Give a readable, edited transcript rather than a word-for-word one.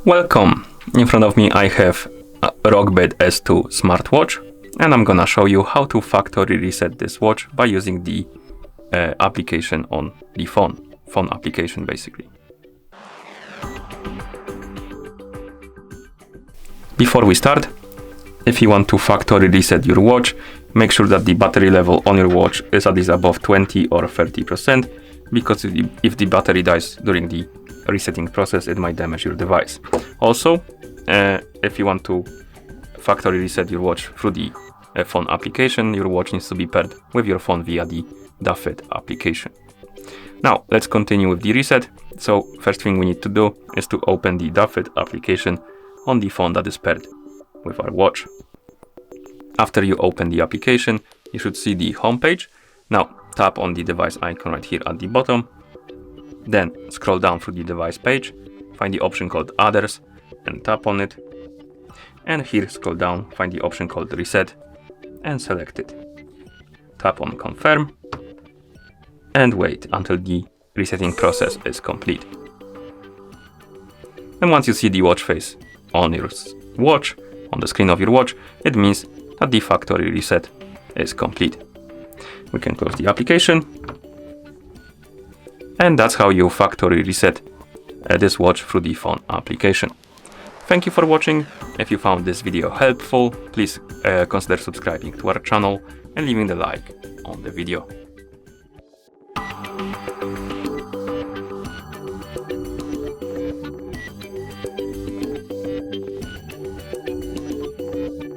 Welcome! In front of me I have a ROGBID S2 smartwatch, and I'm gonna show you how to factory reset this watch by using the application on the phone application basically. Before we start, if you want to factory reset your watch, make sure that the battery level on your watch is at least above 20 or 30%, because if the battery dies during the resetting process, it might damage your device. Also, if you want to factory reset your watch through the phone application, your watch needs to be paired with your phone via the ROGBID application. Now, let's continue with the reset. So, first thing we need to do is to open the ROGBID application on the phone that is paired with our watch. After you open the application, you should see the home page. Now, tap on the device icon right here at the bottom. Then scroll down through the device page, find the option called Others and tap on it. And here scroll down, find the option called Reset and select it. Tap on Confirm and wait until the resetting process is complete. And once you see the watch face on your watch, on the screen of your watch, it means that the factory reset is complete. We can close the application. And that's how you factory reset this watch through the phone application. Thank you for watching. If you found this video helpful, please consider subscribing to our channel and leaving the like on the video.